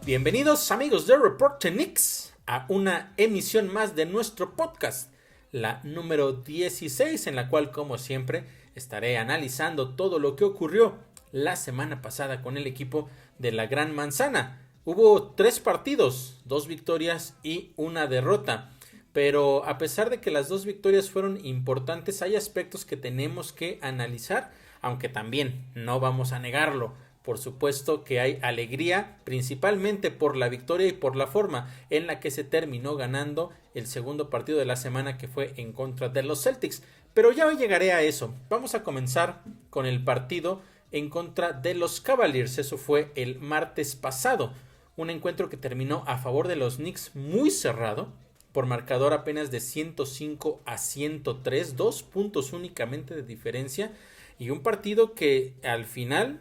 Bienvenidos amigos de Reporte Knicks a una emisión más de nuestro podcast, la número 16, en la cual como siempre estaré analizando todo lo que ocurrió la semana pasada con el equipo de la Gran Manzana. Hubo 3 partidos, 2 victorias y una derrota, pero a pesar de que las 2 victorias fueron importantes, hay aspectos que tenemos que analizar, aunque también no vamos a negarlo. Por supuesto que hay alegría, principalmente por la victoria y por la forma en la que se terminó ganando el segundo partido de la semana, que fue en contra de los Celtics. Pero ya hoy llegaré a eso. Vamos a comenzar con el partido en contra de los Cavaliers. Eso fue el martes pasado. Un encuentro que terminó a favor de los Knicks muy cerrado, por marcador apenas de 105-103, 2 puntos únicamente de diferencia, y un partido que al final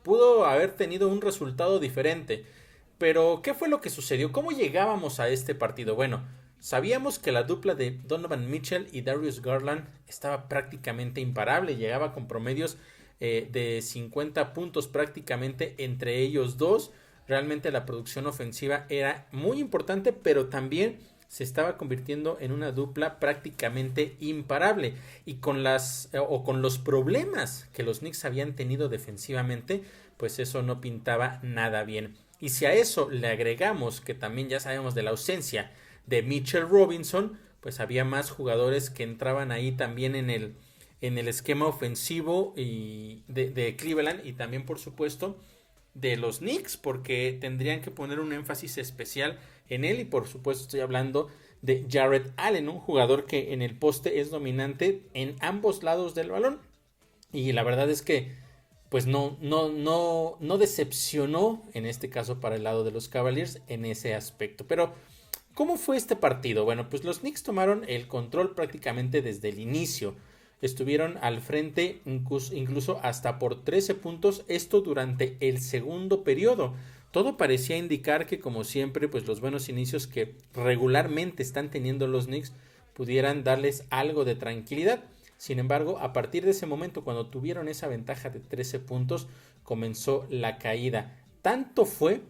pudo haber tenido un resultado diferente. Pero, ¿qué fue lo que sucedió? ¿Cómo llegábamos a este partido? Bueno, sabíamos que la dupla de Donovan Mitchell y Darius Garland estaba prácticamente imparable. Llegaba con promedios de 50 puntos prácticamente entre ellos dos. Realmente la producción ofensiva era muy importante, pero también se estaba convirtiendo en una dupla prácticamente imparable, y con los problemas que los Knicks habían tenido defensivamente, pues eso no pintaba nada bien. Y si a eso le agregamos que también ya sabemos de la ausencia de Mitchell Robinson, pues había más jugadores que entraban ahí también en el esquema ofensivo y de Cleveland, y también por supuesto de los Knicks, porque tendrían que poner un énfasis especial en él. Y por supuesto estoy hablando de Jarrett Allen, un jugador que en el poste es dominante en ambos lados del balón, y la verdad es que pues no decepcionó en este caso para el lado de los Cavaliers en ese aspecto. Pero ¿cómo fue este partido? Bueno, pues los Knicks tomaron el control prácticamente desde el inicio. Estuvieron al frente incluso hasta por 13 puntos, esto durante el segundo periodo. Todo parecía indicar que, como siempre, pues los buenos inicios que regularmente están teniendo los Knicks pudieran darles algo de tranquilidad. Sin embargo, a partir de ese momento, cuando tuvieron esa ventaja de 13 puntos, comenzó la caída. Tanto fue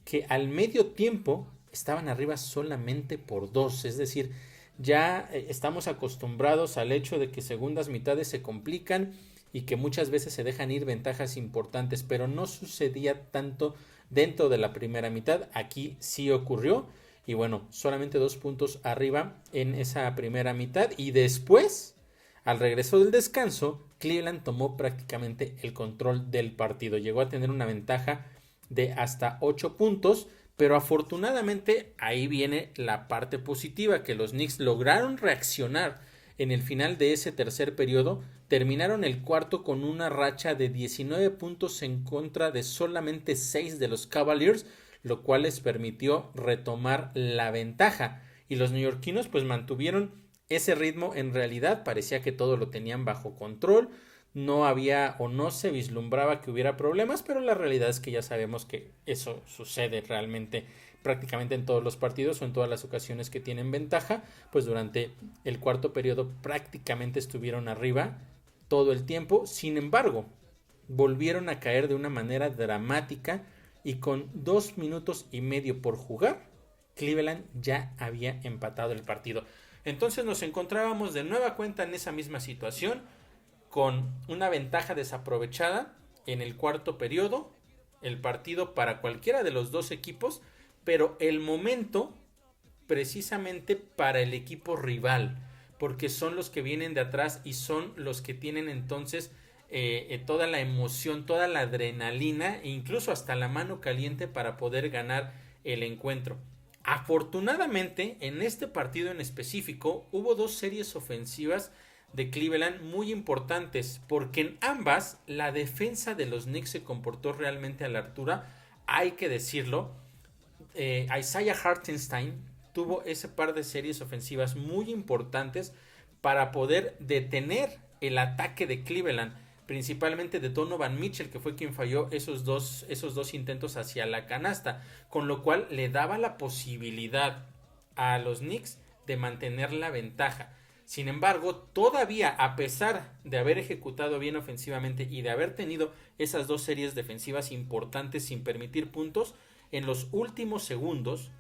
que al medio tiempo estaban arriba solamente por 2, es decir, ya estamos acostumbrados al hecho de que segundas mitades se complican y que muchas veces se dejan ir ventajas importantes, pero no sucedía tanto dentro de la primera mitad. Aquí sí ocurrió, y bueno, solamente 2 puntos arriba en esa primera mitad, y después, al regreso del descanso, Cleveland tomó prácticamente el control del partido. Llegó a tener una ventaja de hasta 8 puntos, pero afortunadamente ahí viene la parte positiva, que los Knicks lograron reaccionar en el final de ese tercer periodo. Terminaron el cuarto con una racha de 19 puntos en contra de solamente 6 de los Cavaliers, lo cual les permitió retomar la ventaja, y los neoyorquinos pues mantuvieron ese ritmo. En realidad parecía que todo lo tenían bajo control, no había o no se vislumbraba que hubiera problemas, pero la realidad es que ya sabemos que eso sucede realmente prácticamente en todos los partidos o en todas las ocasiones que tienen ventaja. Pues durante el cuarto periodo prácticamente estuvieron arriba todo el tiempo. Sin embargo, volvieron a caer de una manera dramática, y con 2 minutos y medio por jugar, Cleveland ya había empatado el partido. Entonces nos encontrábamos de nueva cuenta en esa misma situación, con una ventaja desaprovechada en el cuarto periodo, el partido para cualquiera de los dos equipos, pero el momento precisamente para el equipo rival, porque son los que vienen de atrás y son los que tienen entonces toda la emoción, toda la adrenalina e incluso hasta la mano caliente para poder ganar el encuentro. Afortunadamente, en este partido en específico hubo 2 series ofensivas de Cleveland muy importantes, porque en ambas la defensa de los Knicks se comportó realmente a la altura, hay que decirlo. Isaiah Hartenstein tuvo ese par de series ofensivas muy importantes para poder detener el ataque de Cleveland, principalmente de Donovan Mitchell, que fue quien falló esos dos intentos hacia la canasta, con lo cual le daba la posibilidad a los Knicks de mantener la ventaja. Sin embargo, todavía, a pesar de haber ejecutado bien ofensivamente y de haber tenido esas 2 series defensivas importantes sin permitir puntos, en los últimos segundos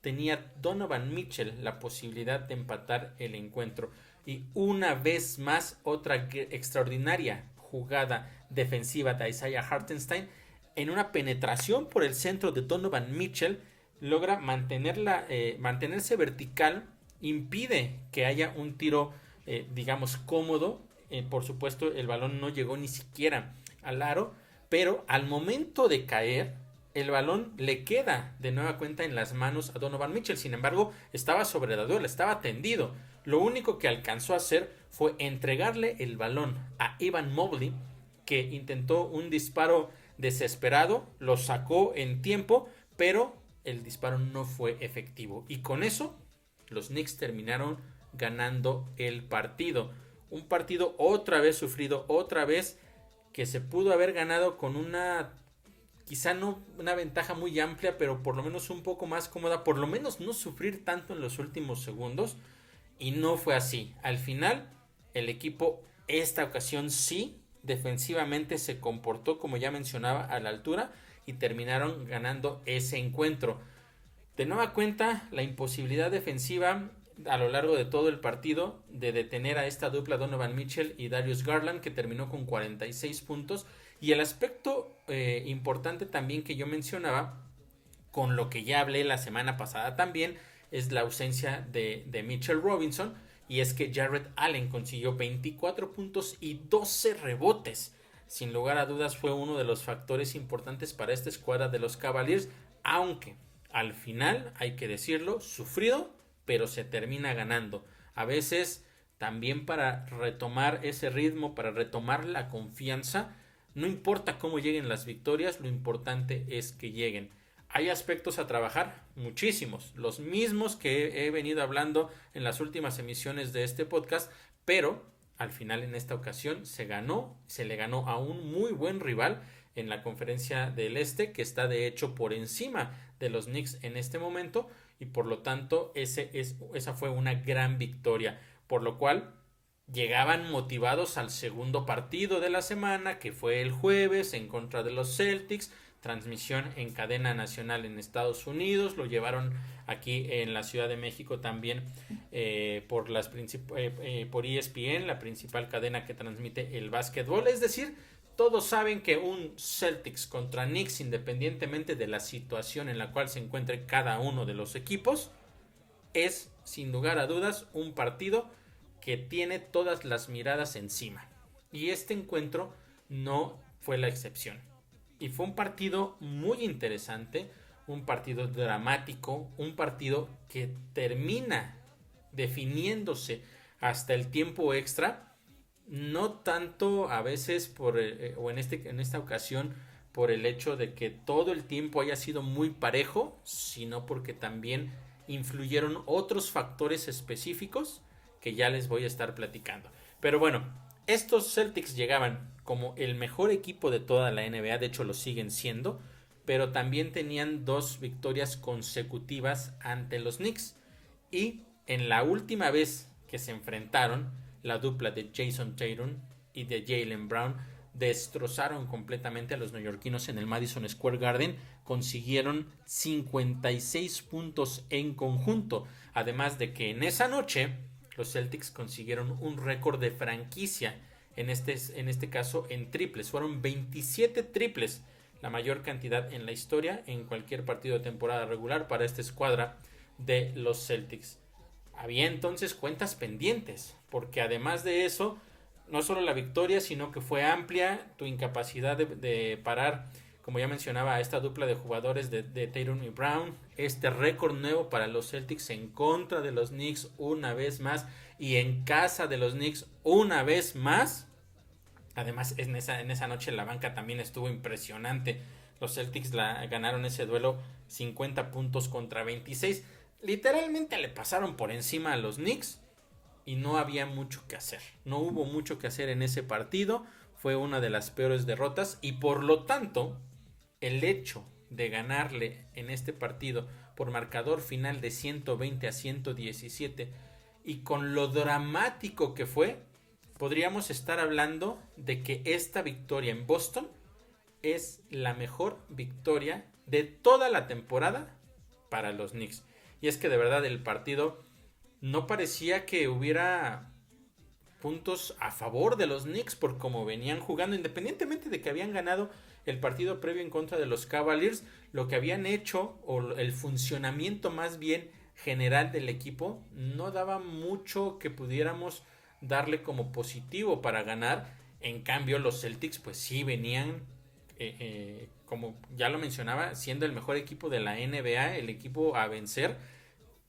tenía Donovan Mitchell la posibilidad de empatar el encuentro. Y una vez más, otra extraordinaria jugada defensiva de Isaiah Hartenstein, en una penetración por el centro de Donovan Mitchell, logra mantenerse vertical, impide que haya un tiro, digamos, cómodo. Por supuesto, el balón no llegó ni siquiera al aro, pero al momento de caer, el balón le queda de nueva cuenta en las manos a Donovan Mitchell. Sin embargo, estaba sobre la duela, estaba tendido. Lo único que alcanzó a hacer fue entregarle el balón a Evan Mobley, que intentó un disparo desesperado, lo sacó en tiempo, pero el disparo no fue efectivo. Y con eso, los Knicks terminaron ganando el partido. Un partido otra vez sufrido, otra vez que se pudo haber ganado con quizá no una ventaja muy amplia, pero por lo menos un poco más cómoda, por lo menos no sufrir tanto en los últimos segundos, y no fue así. Al final, el equipo, esta ocasión sí, defensivamente se comportó, como ya mencionaba, a la altura, y terminaron ganando ese encuentro. De nueva cuenta, la imposibilidad defensiva a lo largo de todo el partido de detener a esta dupla Donovan Mitchell y Darius Garland, que terminó con 46 puntos. Y el aspecto importante también que yo mencionaba, con lo que ya hablé la semana pasada también, es la ausencia de Mitchell Robinson. Y es que Jarrett Allen consiguió 24 puntos y 12 rebotes. Sin lugar a dudas fue uno de los factores importantes para esta escuadra de los Cavaliers, aunque al final, hay que decirlo, sufrido, pero se termina ganando. A veces también para retomar ese ritmo, para retomar la confianza, no importa cómo lleguen las victorias, lo importante es que lleguen. Hay aspectos a trabajar, muchísimos, los mismos que he venido hablando en las últimas emisiones de este podcast, pero al final en esta ocasión se le ganó a un muy buen rival en la conferencia del Este, que está de hecho por encima de los Knicks en este momento, y por lo tanto esa fue una gran victoria, por lo cual llegaban motivados al segundo partido de la semana, que fue el jueves en contra de los Celtics, transmisión en cadena nacional en Estados Unidos, lo llevaron aquí en la Ciudad de México también por ESPN, la principal cadena que transmite el básquetbol. Es decir, todos saben que un Celtics contra Knicks, independientemente de la situación en la cual se encuentre cada uno de los equipos, es sin lugar a dudas un partido que tiene todas las miradas encima. Y este encuentro no fue la excepción. Y fue un partido muy interesante, un partido dramático, un partido que termina definiéndose hasta el tiempo extra, no tanto a veces en esta ocasión por el hecho de que todo el tiempo haya sido muy parejo, sino porque también influyeron otros factores específicos que ya les voy a estar platicando. Pero bueno, estos Celtics llegaban como el mejor equipo de toda la NBA, de hecho lo siguen siendo, pero también tenían 2 victorias consecutivas ante los Knicks. Y en la última vez que se enfrentaron, la dupla de Jason Tatum y de Jaylen Brown destrozaron completamente a los neoyorquinos en el Madison Square Garden, consiguieron 56 puntos en conjunto, además de que en esa noche los Celtics consiguieron un récord de franquicia, en este caso en triples, fueron 27 triples, la mayor cantidad en la historia en cualquier partido de temporada regular para esta escuadra de los Celtics. Había entonces cuentas pendientes, porque además de eso, no solo la victoria, sino que fue amplia tu incapacidad de parar, como ya mencionaba, a esta dupla de jugadores de Tatum y Brown, este récord nuevo para los Celtics en contra de los Knicks una vez más, y en casa de los Knicks una vez más. Además, en esa noche la banca también estuvo impresionante. Los Celtics ganaron ese duelo 50 puntos contra 26. Literalmente le pasaron por encima a los Knicks y no había mucho que hacer. No hubo mucho que hacer en ese partido. Fue una de las peores derrotas y por lo tanto el hecho de ganarle en este partido por marcador final de 120-117 y con lo dramático que fue, podríamos estar hablando de que esta victoria en Boston es la mejor victoria de toda la temporada para los Knicks. Y es que de verdad el partido no parecía que hubiera puntos a favor de los Knicks por cómo venían jugando, independientemente de que habían ganado el partido previo en contra de los Cavaliers. Lo que habían hecho, o el funcionamiento más bien general del equipo, no daba mucho que pudiéramos darle como positivo para ganar. En cambio los Celtics pues sí venían, como ya lo mencionaba, siendo el mejor equipo de la NBA, el equipo a vencer,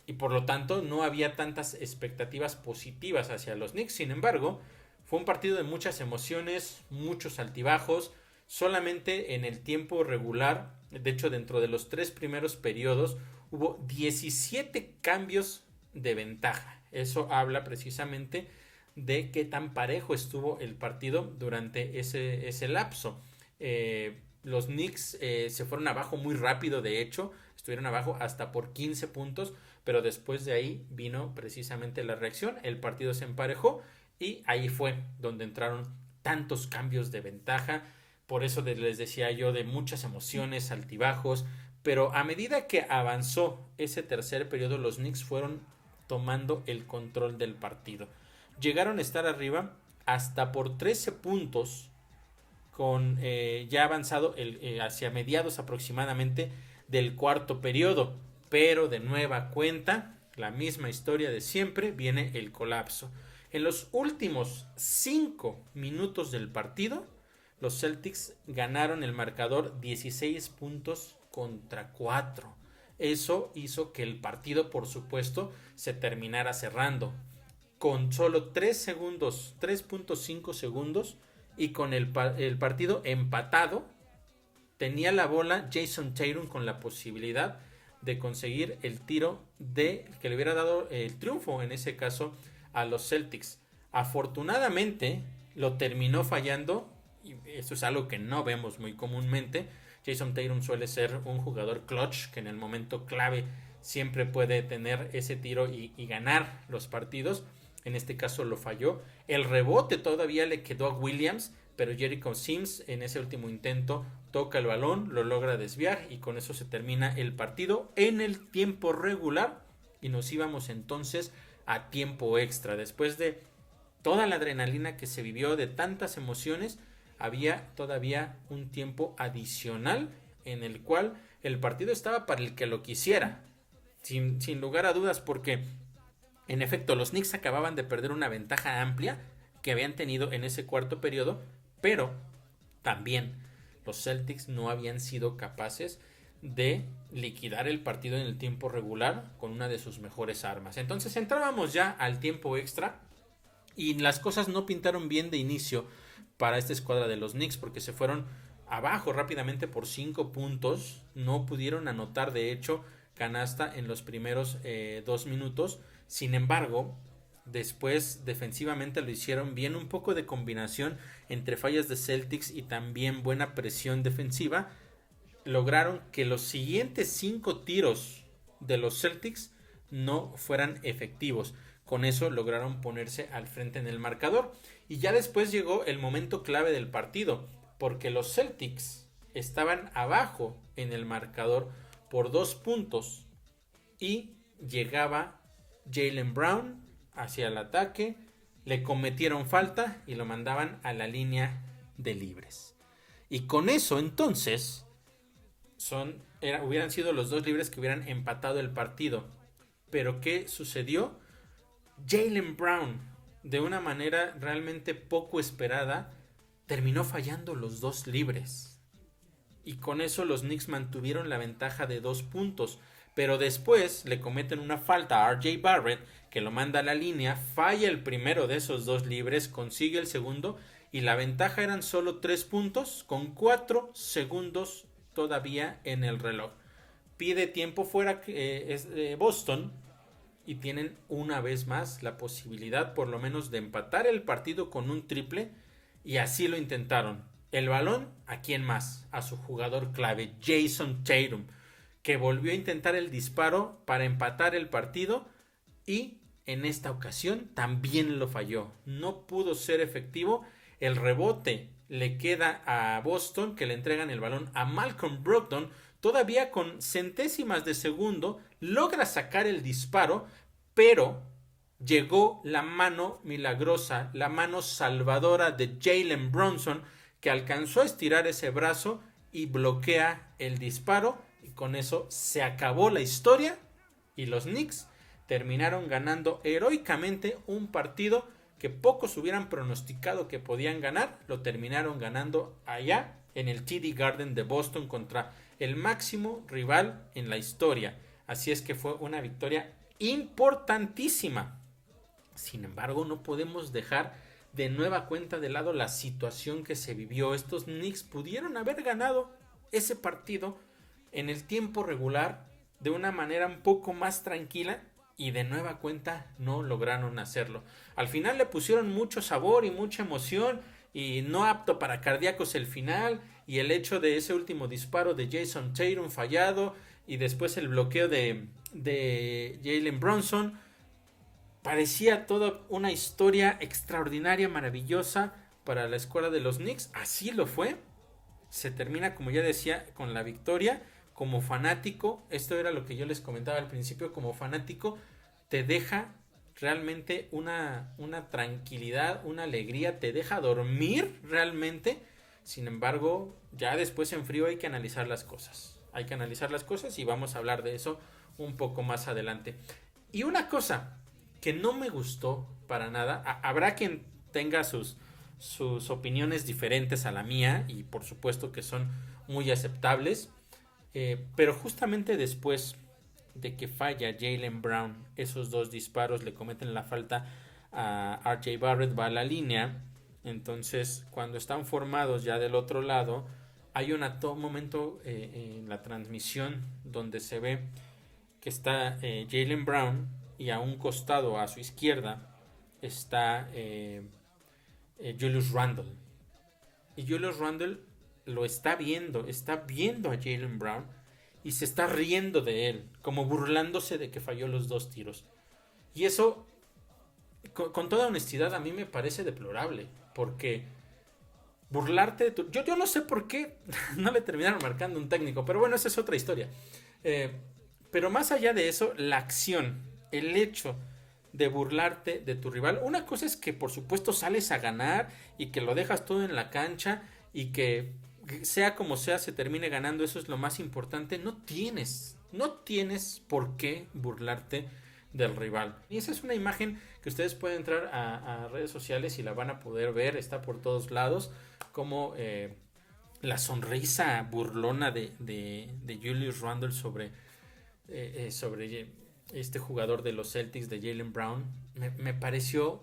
y por lo tanto no había tantas expectativas positivas hacia los Knicks. Sin embargo, fue un partido de muchas emociones, muchos altibajos. Solamente en el tiempo regular, de hecho dentro de los 3 primeros periodos, hubo 17 cambios de ventaja. Eso habla precisamente de qué tan parejo estuvo el partido durante ese lapso. Los Knicks se fueron abajo muy rápido, de hecho, estuvieron abajo hasta por 15 puntos, pero después de ahí vino precisamente la reacción, el partido se emparejó y ahí fue donde entraron tantos cambios de ventaja. Por eso les decía yo, de muchas emociones, altibajos, pero a medida que avanzó ese tercer periodo, los Knicks fueron tomando el control del partido. Llegaron a estar arriba hasta por 13 puntos con ya avanzado hacia mediados aproximadamente del cuarto periodo, pero de nueva cuenta, la misma historia de siempre, viene el colapso. En los últimos 5 minutos del partido, los Celtics ganaron el marcador 16 puntos contra 4. Eso hizo que el partido, por supuesto, se terminara cerrando con solo 3 segundos, 3.5 segundos, y con el partido empatado. Tenía la bola Jason Tatum con la posibilidad de conseguir el tiro que le hubiera dado el triunfo, en ese caso, a los Celtics. Afortunadamente lo terminó fallando, y eso es algo que no vemos muy comúnmente. Jason Tatum suele ser un jugador clutch, que en el momento clave siempre puede tener ese tiro y ganar los partidos. En este caso lo falló. El rebote todavía le quedó a Williams, pero Jericho Sims en ese último intento toca el balón, lo logra desviar, y con eso se termina el partido en el tiempo regular y nos íbamos entonces a tiempo extra. Después de toda la adrenalina que se vivió, de tantas emociones, había todavía un tiempo adicional en el cual el partido estaba para el que lo quisiera, sin lugar a dudas, porque en efecto los Knicks acababan de perder una ventaja amplia que habían tenido en ese cuarto periodo, pero también los Celtics no habían sido capaces de liquidar el partido en el tiempo regular con una de sus mejores armas. Entonces entrábamos ya al tiempo extra y las cosas no pintaron bien de inicio para esta escuadra de los Knicks, porque se fueron abajo rápidamente por 5 puntos. No pudieron anotar, de hecho, canasta en los primeros 2 minutos. Sin embargo, después defensivamente lo hicieron bien. Un poco de combinación entre fallas de Celtics y también buena presión defensiva lograron que los siguientes 5 tiros de los Celtics no fueran efectivos. Con eso lograron ponerse al frente en el marcador. Y ya después llegó el momento clave del partido, porque los Celtics estaban abajo en el marcador por 2 puntos y llegaba Jaylen Brown hacia el ataque, le cometieron falta y lo mandaban a la línea de libres. Y con eso entonces hubieran sido los 2 libres que hubieran empatado el partido. Pero ¿qué sucedió? Jaylen Brown, de una manera realmente poco esperada, terminó fallando los 2 libres. Y con eso los Knicks mantuvieron la ventaja de 2 puntos. Pero después le cometen una falta a RJ Barrett, que lo manda a la línea, falla el primero de esos 2 libres, consigue el segundo, y la ventaja eran solo 3 puntos con 4 segundos todavía en el reloj. Pide tiempo fuera Boston, y tienen una vez más la posibilidad por lo menos de empatar el partido con un triple, y así lo intentaron. El balón, ¿a quién más? A su jugador clave, Jason Tatum, que volvió a intentar el disparo para empatar el partido, y en esta ocasión también lo falló. No pudo ser efectivo. El rebote le queda a Boston, que le entregan el balón a Malcolm Brogdon. todavía con centésimas de segundo, logra sacar el disparo, pero llegó la mano milagrosa, la mano salvadora de Jalen Brunson, que alcanzó a estirar ese brazo y bloquea el disparo, y con eso se acabó la historia y los Knicks terminaron ganando heroicamente un partido que pocos hubieran pronosticado que podían ganar. Lo terminaron ganando allá en el TD Garden de Boston contra el máximo rival en la historia. Así es que fue una victoria importantísima. Sin embargo, no podemos dejar de nueva cuenta de lado la situación que se vivió. Estos Knicks pudieron haber ganado ese partido en el tiempo regular de una manera un poco más tranquila, y de nueva cuenta no lograron hacerlo. Al final le pusieron mucho sabor y mucha emoción, y no apto para cardíacos el final, y el hecho de ese último disparo de Jason Tatum fallado, y después el bloqueo de Jalen Brunson. Parecía toda una historia extraordinaria, maravillosa para la escuadra de los Knicks. Así lo fue. Se termina, como ya decía, con la victoria. Como fanático, esto era lo que yo les comentaba al principio, como fanático te deja realmente una tranquilidad, una alegría, te deja dormir realmente. Sin embargo, ya después en frío hay que analizar las cosas. Hay que analizar las cosas y vamos a hablar de eso un poco más adelante. Y una cosa que no me gustó para nada, habrá quien tenga sus opiniones diferentes a la mía, y por supuesto que son muy aceptables, pero justamente después de que falla Jaylen Brown esos dos disparos, le cometen la falta a RJ Barrett, va a la línea. Entonces cuando están formados ya del otro lado, hay un momento en la transmisión donde se ve que está Jaylen Brown, y a un costado, a su izquierda, está Julius Randle. Y Julius Randle lo está viendo a Jaylen Brown y se está riendo de él, como burlándose de que falló los dos tiros. Y eso, con toda honestidad, a mí me parece deplorable, porque burlarte de yo no sé por qué no le terminaron marcando un técnico, pero bueno, esa es otra historia. Pero más allá de eso, la acción, el hecho de burlarte de tu rival, una cosa es que por supuesto sales a ganar y que lo dejas todo en la cancha y que sea como sea se termine ganando, eso es lo más importante. No tienes por qué burlarte del rival. Y esa es una imagen que ustedes pueden entrar a redes sociales y la van a poder ver, está por todos lados, como la sonrisa burlona de Julius Randle sobre este jugador de los Celtics, de Jaylen Brown. Me pareció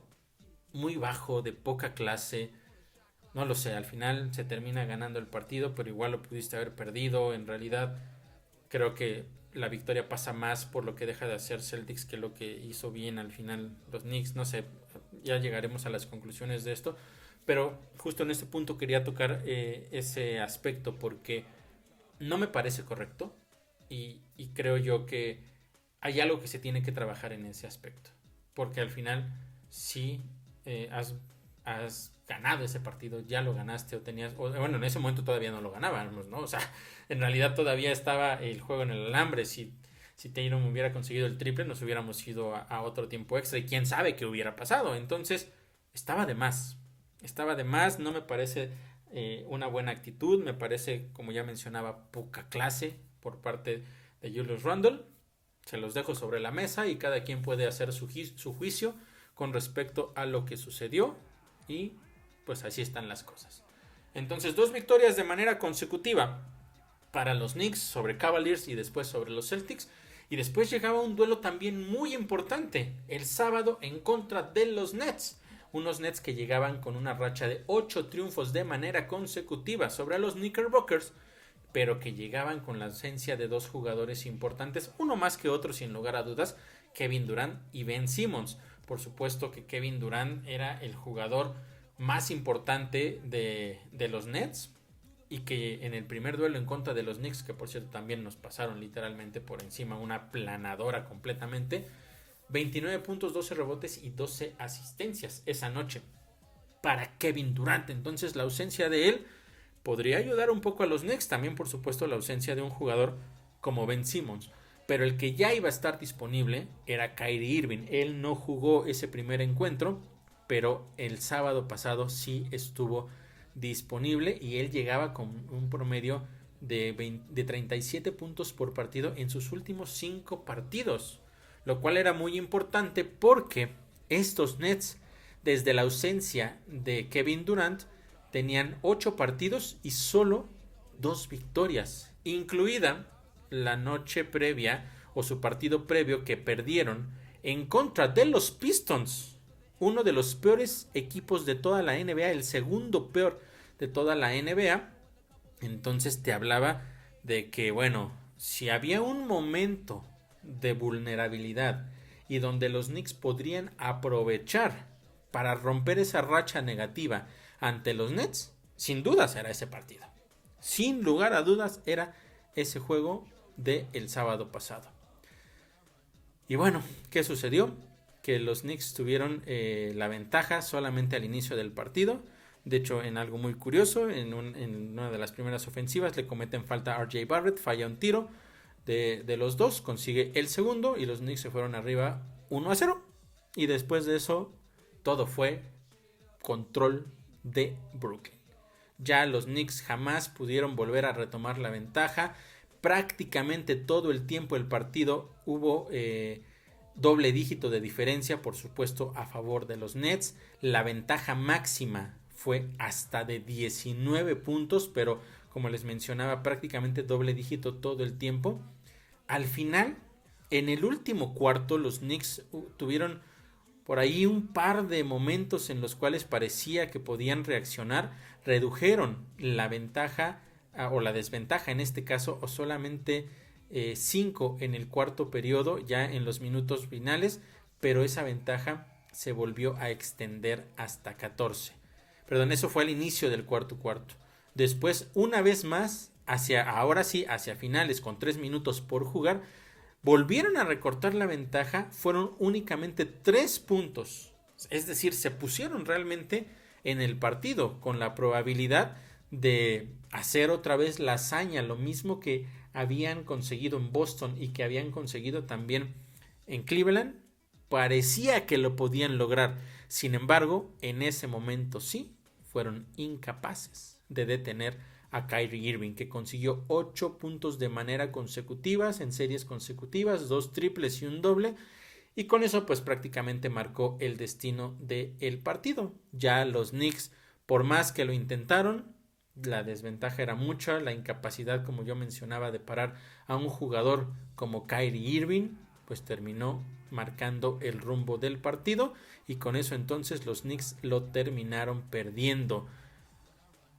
muy bajo, de poca clase. No lo sé, al final se termina ganando el partido, pero igual lo pudiste haber perdido. En realidad creo que la victoria pasa más por lo que deja de hacer Celtics que lo que hizo bien al final los Knicks. No sé, ya llegaremos a las conclusiones de esto, pero justo en este punto quería tocar ese aspecto, porque no me parece correcto, y creo yo que hay algo que se tiene que trabajar en ese aspecto, porque al final sí has ganado ese partido, ya lo ganaste, bueno, en ese momento todavía no lo ganábamos, ¿no? O sea, en realidad todavía estaba el juego en el alambre. Si Tatum hubiera conseguido el triple, nos hubiéramos ido a otro tiempo extra, y quién sabe qué hubiera pasado. Entonces estaba de más, no me parece una buena actitud, me parece, como ya mencionaba, poca clase por parte de Julius Randle. Se los dejo sobre la mesa y cada quien puede hacer su juicio con respecto a lo que sucedió, y pues así están las cosas. Entonces, 2 victorias de manera consecutiva para los Knicks sobre Cavaliers y después sobre los Celtics. Y después llegaba un duelo también muy importante el sábado en contra de los Nets. Unos Nets que llegaban con una racha de 8 triunfos de manera consecutiva sobre los Knickerbockers, pero que llegaban con la ausencia de 2 jugadores importantes, uno más que otro sin lugar a dudas, Kevin Durant y Ben Simmons. Por supuesto que Kevin Durant era el jugador más importante de los Nets, y que en el primer duelo en contra de los Knicks, que por cierto también nos pasaron literalmente por encima, una planadora completamente, 29 puntos, 12 rebotes y 12 asistencias esa noche para Kevin Durant. Entonces la ausencia de él podría ayudar un poco a los Knicks. También, por supuesto, la ausencia de un jugador como Ben Simmons. Pero el que ya iba a estar disponible era Kyrie Irving. Él no jugó ese primer encuentro, pero el sábado pasado sí estuvo disponible y él llegaba con un promedio de 37 puntos por partido en sus últimos 5 partidos, lo cual era muy importante porque estos Nets, desde la ausencia de Kevin Durant, tenían 8 partidos y solo 2 victorias, incluida la noche previa o su partido previo que perdieron en contra de los Pistons, uno de los peores equipos de toda la NBA, el segundo peor de toda la NBA. Entonces te hablaba de que, bueno, si había un momento de vulnerabilidad y donde los Knicks podrían aprovechar para romper esa racha negativa ante los Nets, sin dudas era ese partido. Sin lugar a dudas era ese juego del sábado pasado. Y bueno, ¿qué sucedió? Que los Knicks tuvieron la ventaja solamente al inicio del partido. De hecho, en algo muy curioso, en una de las primeras ofensivas le cometen falta a RJ Barrett, falla un tiro de los dos, consigue el segundo y los Knicks se fueron arriba 1-0. Y después de eso, todo fue control de Brooklyn. Ya los Knicks jamás pudieron volver a retomar la ventaja. Prácticamente todo el tiempo del partido hubo doble dígito de diferencia, por supuesto, a favor de los Nets. La ventaja máxima fue hasta de 19 puntos, pero como les mencionaba, prácticamente doble dígito todo el tiempo. Al final, en el último cuarto, los Knicks tuvieron por ahí un par de momentos en los cuales parecía que podían reaccionar, redujeron la ventaja o la desventaja en este caso, o solamente 5 en el cuarto periodo, ya en los minutos finales, pero esa ventaja se volvió a extender hasta 14. Perdón, eso fue al inicio del cuarto. Después, una vez más, ahora sí, hacia finales, con 3 minutos por jugar, volvieron a recortar la ventaja, fueron únicamente 3 puntos. Es decir, se pusieron realmente en el partido con la probabilidad de hacer otra vez la hazaña, lo mismo que habían conseguido en Boston y que habían conseguido también en Cleveland. Parecía que lo podían lograr. Sin embargo, en ese momento sí, fueron incapaces de detener a Kyrie Irving, que consiguió 8 puntos de manera consecutiva, en series consecutivas, 2 triples y un doble, y con eso pues prácticamente marcó el destino del partido. Ya los Knicks, por más que lo intentaron, la desventaja era mucha, la incapacidad, como yo mencionaba, de parar a un jugador como Kyrie Irving, pues terminó marcando el rumbo del partido, y con eso entonces los Knicks lo terminaron perdiendo.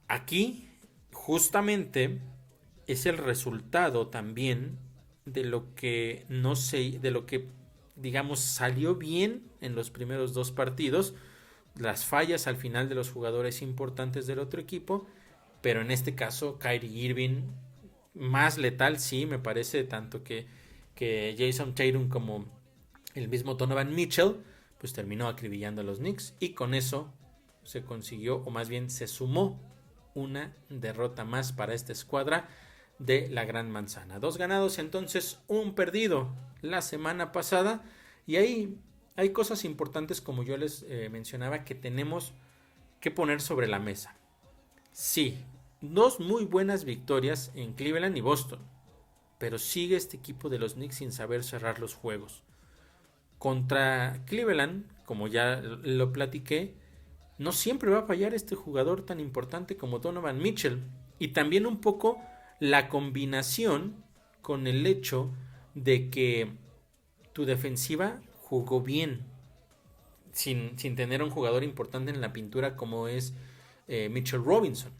Aquí justamente es el resultado también de lo que digamos salió bien en los primeros 2 partidos, las fallas al final de los jugadores importantes del otro equipo, pero en este caso Kyrie Irving más letal, sí, me parece, tanto que Jason Tatum como el mismo Donovan Mitchell, pues terminó acribillando a los Knicks, y con eso se consiguió, o más bien se sumó, una derrota más para esta escuadra de la Gran Manzana. 2 ganados, entonces 1 perdido la semana pasada, y ahí hay cosas importantes, como yo les mencionaba, que tenemos que poner sobre la mesa. Sí, 2 muy buenas victorias en Cleveland y Boston, pero sigue este equipo de los Knicks sin saber cerrar los juegos. Contra Cleveland, como ya lo platiqué, no siempre va a fallar este jugador tan importante como Donovan Mitchell, y también un poco la combinación con el hecho de que tu defensiva jugó bien sin tener un jugador importante en la pintura como es Mitchell Robinson.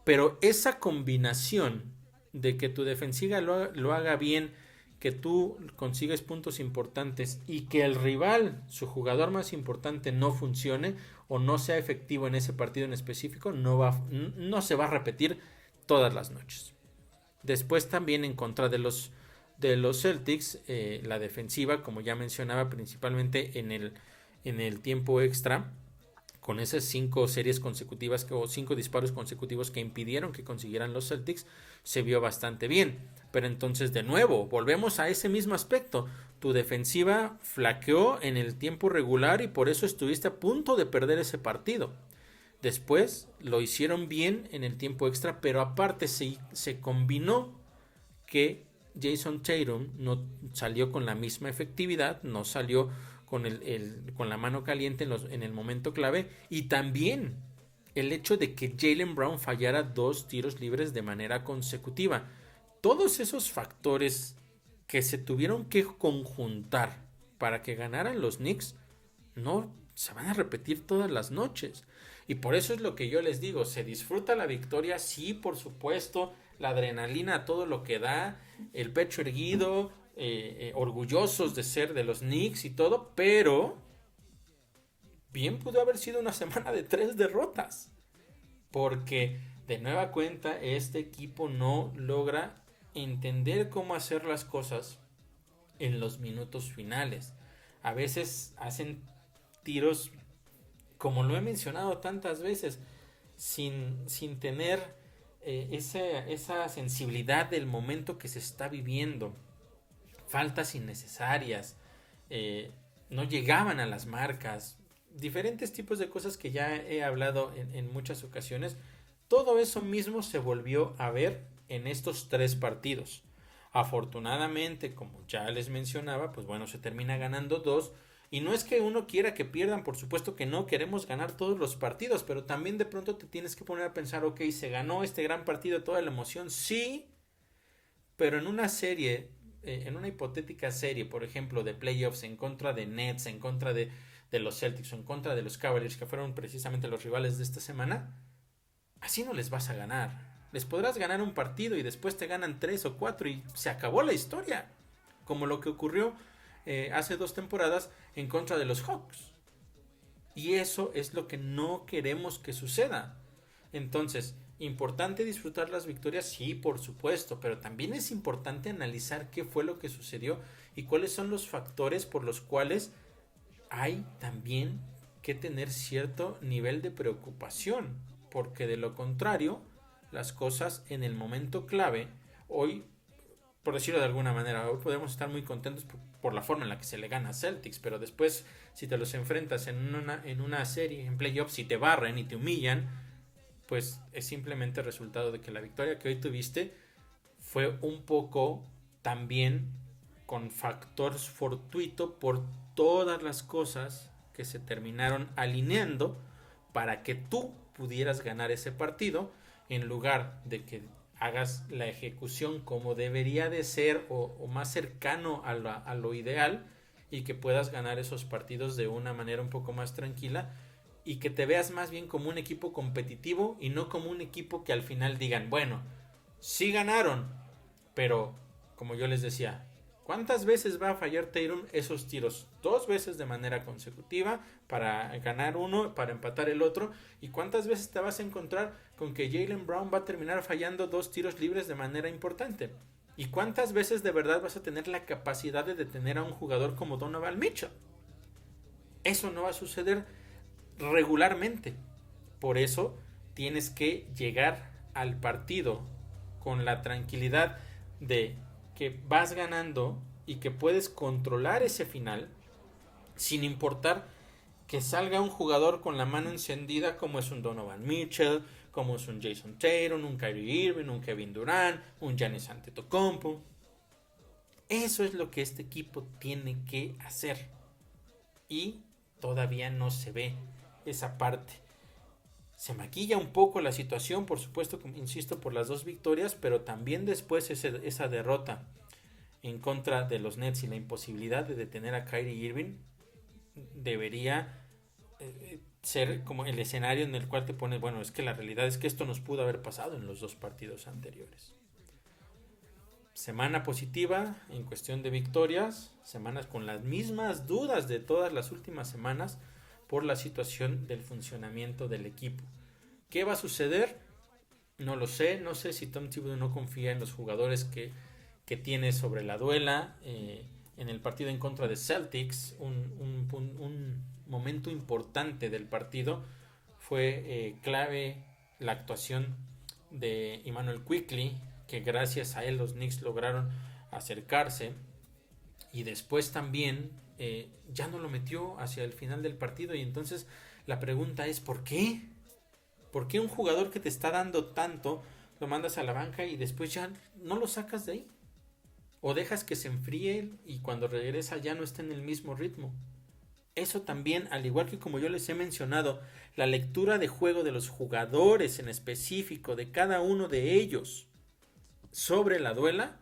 Pero esa combinación de que tu defensiva lo haga bien, que tú consigues puntos importantes y que el rival, su jugador más importante, no funcione o no sea efectivo en ese partido en específico, no se va a repetir todas las noches. Después también en contra de los Celtics, la defensiva, como ya mencionaba, principalmente en el tiempo extra, con esas 5 series consecutivas o 5 disparos consecutivos que impidieron que consiguieran los Celtics, se vio bastante bien. Pero entonces, de nuevo, volvemos a ese mismo aspecto. Tu defensiva flaqueó en el tiempo regular y por eso estuviste a punto de perder ese partido. Después lo hicieron bien en el tiempo extra, pero aparte se combinó que Jason Tatum no salió con la misma efectividad, no salió con la mano caliente en el momento clave, y también el hecho de que Jaylen Brown fallara 2 tiros libres de manera consecutiva. Todos esos factores que se tuvieron que conjuntar para que ganaran los Knicks no se van a repetir todas las noches. Y por eso es lo que yo les digo, se disfruta la victoria, sí, por supuesto, la adrenalina, todo lo que da, el pecho erguido, orgullosos de ser de los Knicks y todo, pero bien pudo haber sido una semana de 3 derrotas, porque de nueva cuenta este equipo no logra entender cómo hacer las cosas en los minutos finales. A veces hacen tiros, como lo he mencionado tantas veces, sin tener esa sensibilidad del momento que se está viviendo. Faltas innecesarias, no llegaban a las marcas, diferentes tipos de cosas que ya he hablado en muchas ocasiones. Todo eso mismo se volvió a ver en estos 3 partidos. Afortunadamente, como ya les mencionaba, pues bueno, se termina ganando 2. Y no es que uno quiera que pierdan, por supuesto que no, queremos ganar todos los partidos, pero también de pronto te tienes que poner a pensar, ok, se ganó este gran partido, toda la emoción, sí, pero en una serie, en una hipotética serie, por ejemplo, de playoffs en contra de Nets, en contra de los Celtics o en contra de los Cavaliers, que fueron precisamente los rivales de esta semana, así no les vas a ganar. Les podrás ganar un partido y después te ganan 3 o 4 y se acabó la historia, como lo que ocurrió hace 2 temporadas en contra de los Hawks. Y eso es lo que no queremos que suceda. Entonces, importante disfrutar las victorias, sí, por supuesto, pero también es importante analizar qué fue lo que sucedió y cuáles son los factores por los cuales hay también que tener cierto nivel de preocupación, porque de lo contrario, las cosas en el momento clave, hoy, por decirlo de alguna manera, hoy podemos estar muy contentos por la forma en la que se le gana a Celtics, pero después, si te los enfrentas en una serie, en playoffs, y te barren y te humillan, pues es simplemente el resultado de que la victoria que hoy tuviste fue un poco también con factor fortuito por todas las cosas que se terminaron alineando para que tú pudieras ganar ese partido, en lugar de que hagas la ejecución como debería de ser o más cercano a lo ideal, y que puedas ganar esos partidos de una manera un poco más tranquila y que te veas más bien como un equipo competitivo y no como un equipo que al final digan, bueno, sí ganaron, pero como yo les decía, ¿cuántas veces va a fallar Tatum esos tiros? 2 veces de manera consecutiva para ganar uno, para empatar el otro. ¿Y cuántas veces te vas a encontrar con que Jaylen Brown va a terminar fallando 2 tiros libres de manera importante? ¿Y cuántas veces de verdad vas a tener la capacidad de detener a un jugador como Donovan Mitchell? Eso no va a suceder regularmente. Por eso tienes que llegar al partido con la tranquilidad de que vas ganando y que puedes controlar ese final sin importar que salga un jugador con la mano encendida como es un Donovan Mitchell, como es un Jason Tatum, un Kyrie Irving, un Kevin Durant, un Giannis Antetokounmpo. Eso es lo que este equipo tiene que hacer y todavía no se ve esa parte. Se maquilla un poco la situación, por supuesto, insisto, por las 2 victorias, pero también después esa derrota en contra de los Nets y la imposibilidad de detener a Kyrie Irving debería ser como el escenario en el cual te pones, bueno, es que la realidad es que esto nos pudo haber pasado en los 2 partidos anteriores. Semana positiva en cuestión de victorias, semanas con las mismas dudas de todas las últimas semanas por la situación del funcionamiento del equipo. ¿Qué va a suceder? No lo sé, no sé si Tom Thibodeau no confía en los jugadores que tiene sobre la duela. En el partido en contra de Celtics, un momento importante del partido fue clave la actuación de Immanuel Quickley, que gracias a él los Knicks lograron acercarse, y después también ya no lo metió hacia el final del partido. Y entonces la pregunta es ¿por qué? ¿Por qué un jugador que te está dando tanto lo mandas a la banca y después ya no lo sacas de ahí? O dejas que se enfríe y cuando regresa ya no está en el mismo ritmo. Eso también, al igual que como yo les he mencionado, la lectura de juego de los jugadores en específico, de cada uno de ellos sobre la duela,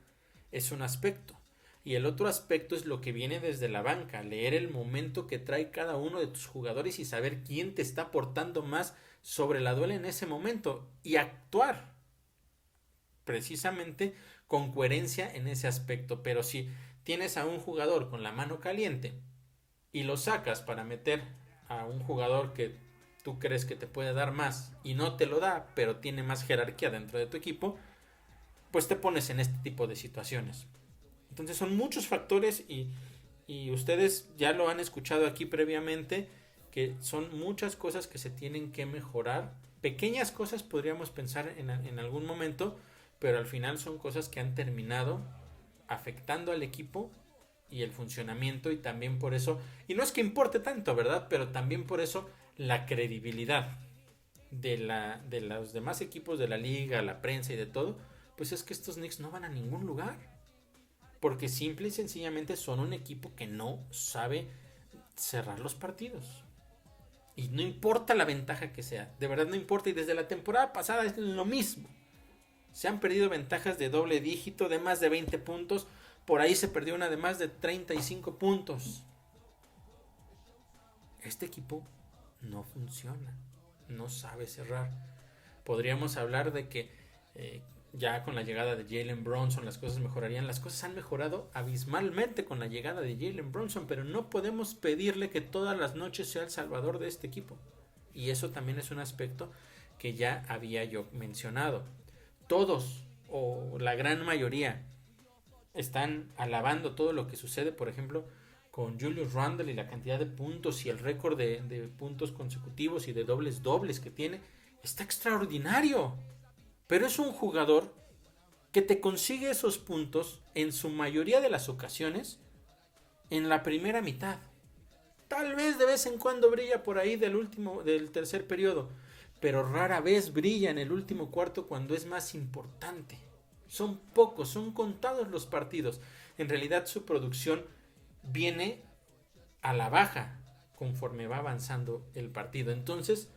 es un aspecto. Y el otro aspecto es lo que viene desde la banca, leer el momento que trae cada uno de tus jugadores y saber quién te está aportando más sobre la duela en ese momento y actuar precisamente con coherencia en ese aspecto. Pero si tienes a un jugador con la mano caliente y lo sacas para meter a un jugador que tú crees que te puede dar más y no te lo da, pero tiene más jerarquía dentro de tu equipo, pues te pones en este tipo de situaciones. Entonces son muchos factores y ustedes ya lo han escuchado aquí previamente, que son muchas cosas que se tienen que mejorar. Pequeñas cosas podríamos pensar en algún momento, pero al final son cosas que han terminado afectando al equipo y el funcionamiento, y también por eso, y no es que importe tanto, ¿verdad? Pero también por eso la credibilidad de los demás equipos de la liga, la prensa y de todo, pues es que estos Knicks no van a ningún lugar. Porque simple y sencillamente son un equipo que no sabe cerrar los partidos. Y no importa la ventaja que sea, de verdad no importa. Y desde la temporada pasada es lo mismo. Se han perdido ventajas de doble dígito, de más de 20 puntos. Por ahí se perdió una de más de 35 puntos. Este equipo no funciona, no sabe cerrar. Podríamos hablar de que ya con la llegada de Jalen Brunson las cosas mejorarían. Las cosas han mejorado abismalmente con la llegada de Jalen Brunson, pero no podemos pedirle que todas las noches sea el salvador de este equipo. Y eso también es un aspecto que ya había yo mencionado. Todos, o la gran mayoría, están alabando todo lo que sucede, por ejemplo, con Julius Randle y la cantidad de puntos y el récord de puntos consecutivos y de dobles que tiene. Está extraordinario. Pero es un jugador que te consigue esos puntos en su mayoría de las ocasiones en la primera mitad. Tal vez de vez en cuando brilla por ahí del tercer periodo, pero rara vez brilla en el último cuarto cuando es más importante. Son pocos, son contados los partidos. En realidad su producción viene a la baja conforme va avanzando el partido. Entonces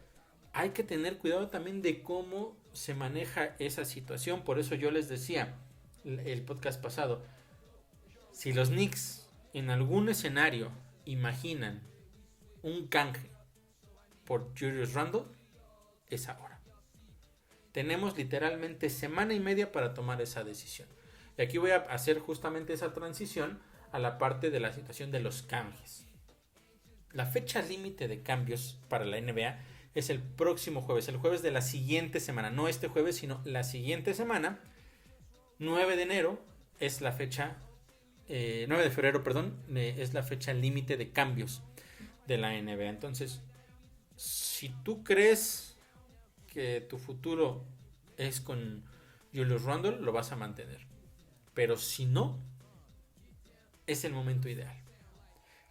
hay que tener cuidado también de cómo se maneja esa situación. Por eso yo les decía el podcast pasado, si los Knicks en algún escenario imaginan un canje por Julius Randle, es ahora. Tenemos literalmente semana y media para tomar esa decisión. Y aquí voy a hacer justamente esa transición a la parte de la situación de los canjes. La fecha límite de cambios para la NBA es el próximo jueves, el jueves de la siguiente semana, no este jueves, sino la siguiente semana. 9 de enero es la fecha, 9 de febrero, perdón, es la fecha límite de cambios de la NBA. Entonces, si tú crees que tu futuro es con Julius Randle, lo vas a mantener. Pero si no, es el momento ideal.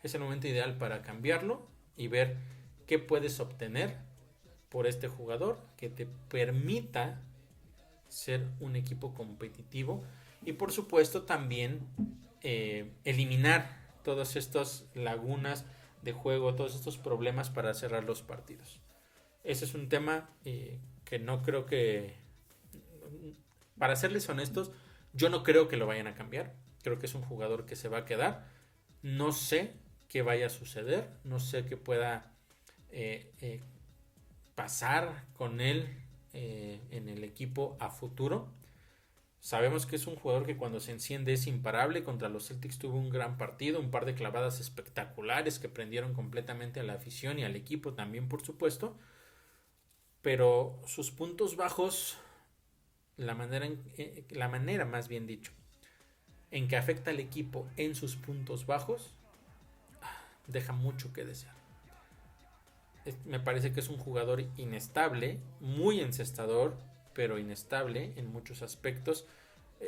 Es el momento ideal para cambiarlo y ver qué puedes obtener por este jugador que te permita ser un equipo competitivo y por supuesto también eliminar todas estas lagunas de juego, todos estos problemas para cerrar los partidos. Ese es un tema que no creo que, para serles honestos, yo no creo que lo vayan a cambiar. Creo que es un jugador que se va a quedar. No sé qué vaya a suceder, no sé qué pueda pasar con él en el equipo a futuro. Sabemos que es un jugador que cuando se enciende es imparable. Contra los Celtics tuvo un gran partido, un par de clavadas espectaculares que prendieron completamente a la afición y al equipo también, por supuesto. Pero sus puntos bajos, la manera más bien dicho, en que afecta al equipo en sus puntos bajos, deja mucho que desear. Me parece que es un jugador inestable, muy encestador, pero inestable en muchos aspectos.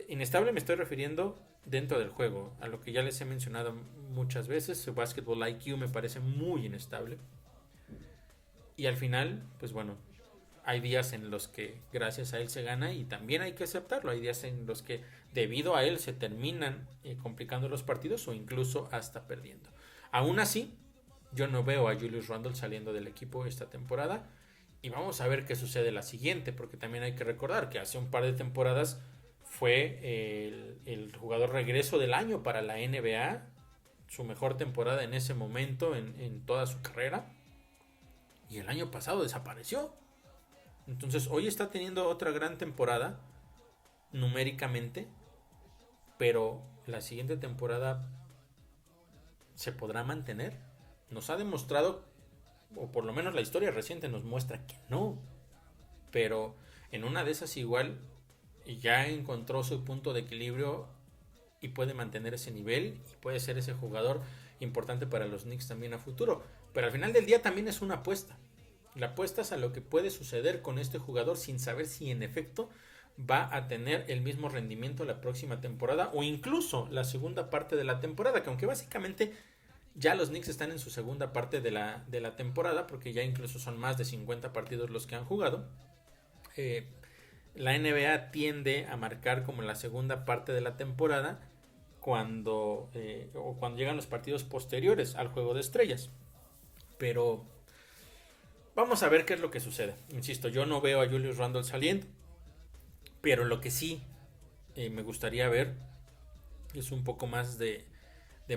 Inestable me estoy refiriendo dentro del juego, a lo que ya les he mencionado muchas veces. Su basketball IQ me parece muy inestable. Y al final, pues bueno, hay días en los que gracias a él se gana y también hay que aceptarlo. Hay días en los que debido a él se terminan complicando los partidos o incluso hasta perdiendo. Aún así, yo no veo a Julius Randle saliendo del equipo esta temporada y vamos a ver qué sucede la siguiente, porque también hay que recordar que hace un par de temporadas fue el jugador regreso del año para la NBA, su mejor temporada en ese momento en toda su carrera, y el año pasado desapareció. Entonces hoy está teniendo otra gran temporada numéricamente, pero la siguiente temporada se podrá mantener. Nos ha demostrado, o por lo menos la historia reciente nos muestra que no, pero en una de esas igual ya encontró su punto de equilibrio y puede mantener ese nivel y puede ser ese jugador importante para los Knicks también a futuro. Pero al final del día también es una apuesta. La apuesta es a lo que puede suceder con este jugador sin saber si en efecto va a tener el mismo rendimiento la próxima temporada o incluso la segunda parte de la temporada, que aunque básicamente ya los Knicks están en su segunda parte de la temporada, porque ya incluso son más de 50 partidos los que han jugado. La NBA tiende a marcar como la segunda parte de la temporada cuando llegan los partidos posteriores al juego de estrellas. Pero vamos a ver qué es lo que sucede. Insisto, yo no veo a Julius Randle saliendo, pero lo que sí me gustaría ver es un poco más de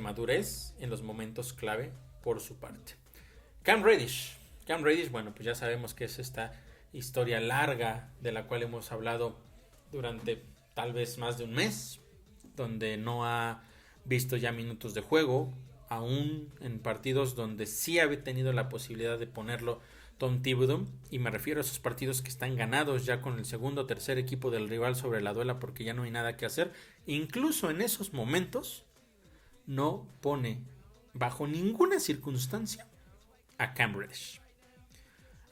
madurez en los momentos clave por su parte. Cam Reddish, bueno, pues ya sabemos que es esta historia larga de la cual hemos hablado durante tal vez más de un mes, donde no ha visto ya minutos de juego, aún en partidos donde sí ha tenido la posibilidad de ponerlo Tom Thibodeau, y me refiero a esos partidos que están ganados ya con el segundo o tercer equipo del rival sobre la duela porque ya no hay nada que hacer. Incluso en esos momentos no pone bajo ninguna circunstancia a Cam Reddish.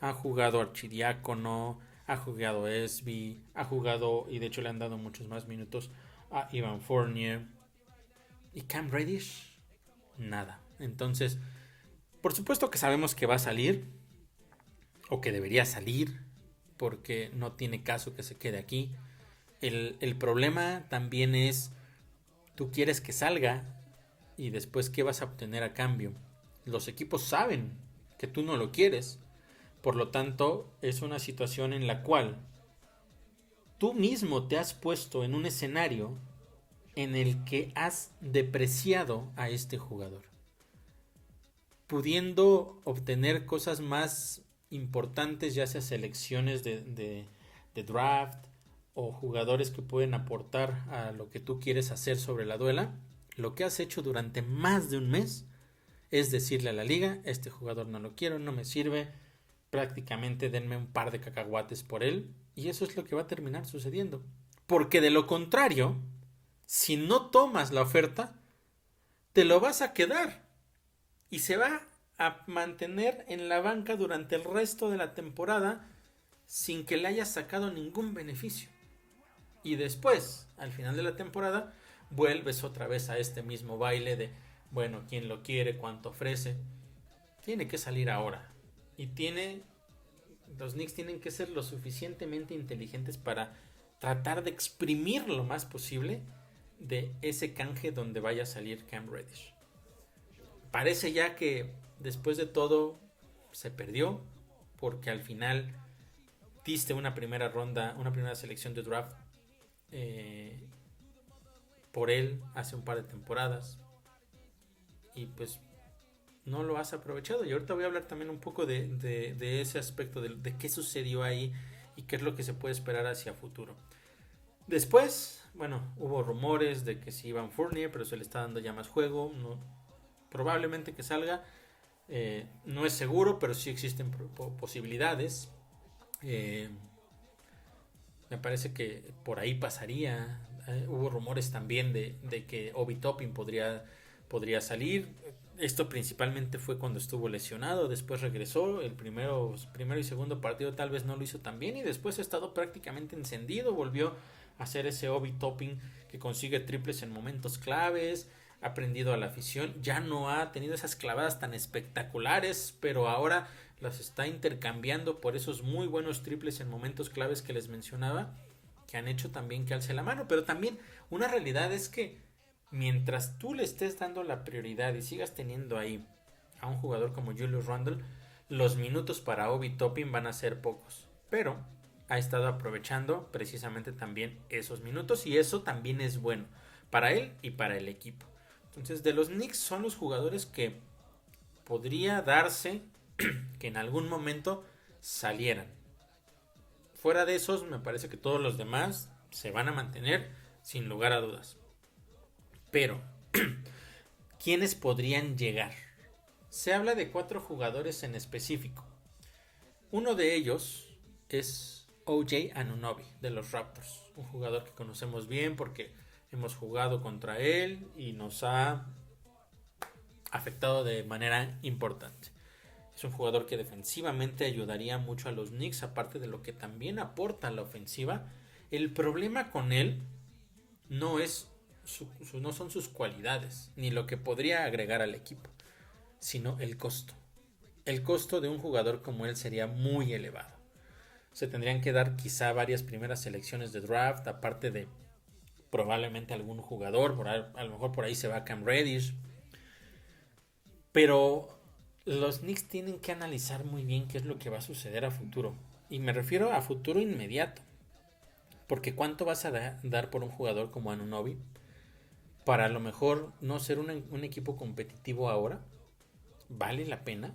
Ha jugado Archidiácono, ha jugado Esby, ha jugado, y de hecho le han dado muchos más minutos, a Evan Fournier. Y Cam Reddish, nada. Entonces, por supuesto que sabemos que va a salir, o que debería salir, porque no tiene caso que se quede aquí. El problema también es, tú quieres que salga, y después, ¿qué vas a obtener a cambio? Los equipos saben que tú no lo quieres. Por lo tanto, es una situación en la cual tú mismo te has puesto en un escenario en el que has depreciado a este jugador, pudiendo obtener cosas más importantes, ya sea selecciones de draft o jugadores que pueden aportar a lo que tú quieres hacer sobre la duela. Lo que has hecho durante más de un mes es decirle a la liga, este jugador no lo quiero, no me sirve, prácticamente denme un par de cacahuates por él, y eso es lo que va a terminar sucediendo. Porque de lo contrario, si no tomas la oferta, te lo vas a quedar y se va a mantener en la banca durante el resto de la temporada sin que le hayas sacado ningún beneficio. Y después, al final de la temporada, vuelves otra vez a este mismo baile de, bueno, quién lo quiere, cuánto ofrece. Tiene que salir ahora. Y los Knicks tienen que ser lo suficientemente inteligentes para tratar de exprimir lo más posible de ese canje donde vaya a salir Cam Reddish. Parece ya que después de todo se perdió, porque al final diste una primera ronda, una primera selección de draft por él hace un par de temporadas, y pues no lo has aprovechado. Y ahorita voy a hablar también un poco de ese aspecto, de qué sucedió ahí y qué es lo que se puede esperar hacia futuro. Después, bueno, hubo rumores de que sí Evan Fournier, pero se le está dando ya más juego. No, probablemente que salga. No es seguro, pero sí existen posibilidades. Me parece que por ahí pasaría. Hubo rumores también de que Obi Toppin podría salir. Esto principalmente fue cuando estuvo lesionado, después regresó, el primero y segundo partido tal vez no lo hizo tan bien y después ha estado prácticamente encendido, volvió a hacer ese Obi topping que consigue triples en momentos claves, ha aprendido a la afición, ya no ha tenido esas clavadas tan espectaculares, pero ahora las está intercambiando por esos muy buenos triples en momentos claves que les mencionaba, que han hecho también que alce la mano, pero también una realidad es que mientras tú le estés dando la prioridad y sigas teniendo ahí a un jugador como Julius Randle, los minutos para Obi Toppin van a ser pocos, pero ha estado aprovechando precisamente también esos minutos y eso también es bueno para él y para el equipo. Entonces, de los Knicks son los jugadores que podría darse que en algún momento salieran. Fuera de esos, me parece que todos los demás se van a mantener sin lugar a dudas. Pero, ¿quiénes podrían llegar? Se habla de 4 jugadores en específico. Uno de ellos es OJ Anunoby de los Raptors, un jugador que conocemos bien porque hemos jugado contra él y nos ha afectado de manera importante. Es un jugador que defensivamente ayudaría mucho a los Knicks, aparte de lo que también aporta a la ofensiva. El problema con él no no son sus cualidades, ni lo que podría agregar al equipo, sino el costo. El costo de un jugador como él sería muy elevado. Se tendrían que dar quizá varias primeras selecciones de draft, aparte de probablemente algún jugador, a lo mejor por ahí se va Cam Reddish. Pero los Knicks tienen que analizar muy bien qué es lo que va a suceder a futuro. Y me refiero a futuro inmediato. Porque ¿cuánto vas a dar por un jugador como Anunoby? Para a lo mejor no ser un equipo competitivo ahora. ¿Vale la pena?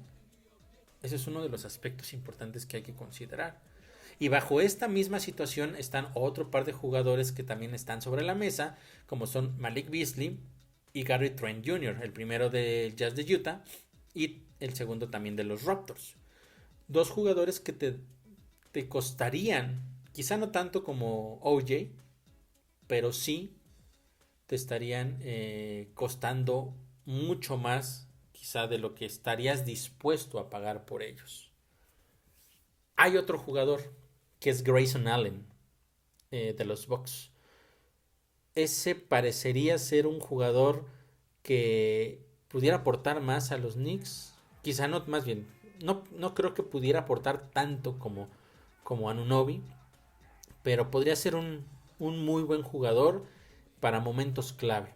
Ese es uno de los aspectos importantes que hay que considerar. Y bajo esta misma situación están otro par de jugadores que también están sobre la mesa, como son Malik Beasley y Gary Trent Jr., el primero del Jazz de Utah y el segundo también de los Raptors. 2 jugadores que te costarían, quizá no tanto como OJ, pero sí te estarían costando mucho más quizá de lo que estarías dispuesto a pagar por ellos. Hay otro jugador que es Grayson Allen de los Bucks. Ese parecería ser un jugador que pudiera aportar más a los Knicks. Quizá no, más bien, no creo que pudiera aportar tanto como Anunoby, pero podría ser un muy buen jugador para momentos clave.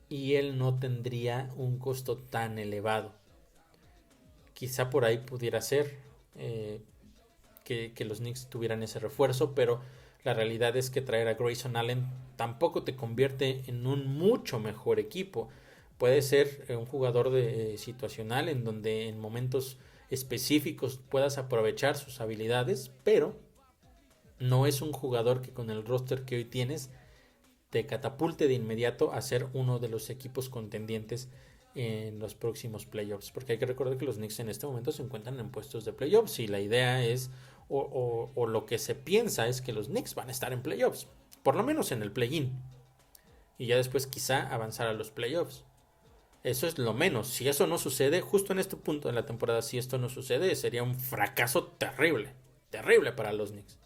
Y él no tendría un costo tan elevado. Quizá por ahí pudiera ser que los Knicks tuvieran ese refuerzo, pero la realidad es que traer a Grayson Allen tampoco te convierte en un mucho mejor equipo. Puede ser un jugador situacional en donde en momentos específicos puedas aprovechar sus habilidades, pero no es un jugador que con el roster que hoy tienes te catapulte de inmediato a ser uno de los equipos contendientes en los próximos playoffs, porque hay que recordar que los Knicks en este momento se encuentran en puestos de playoffs y la idea es o lo que se piensa es que los Knicks van a estar en playoffs, por lo menos en el play-in, y ya después quizá avanzar a los playoffs. Eso es lo menos. Si eso no sucede, justo en este punto de la temporada, si esto no sucede, sería un fracaso terrible, terrible para los Knicks.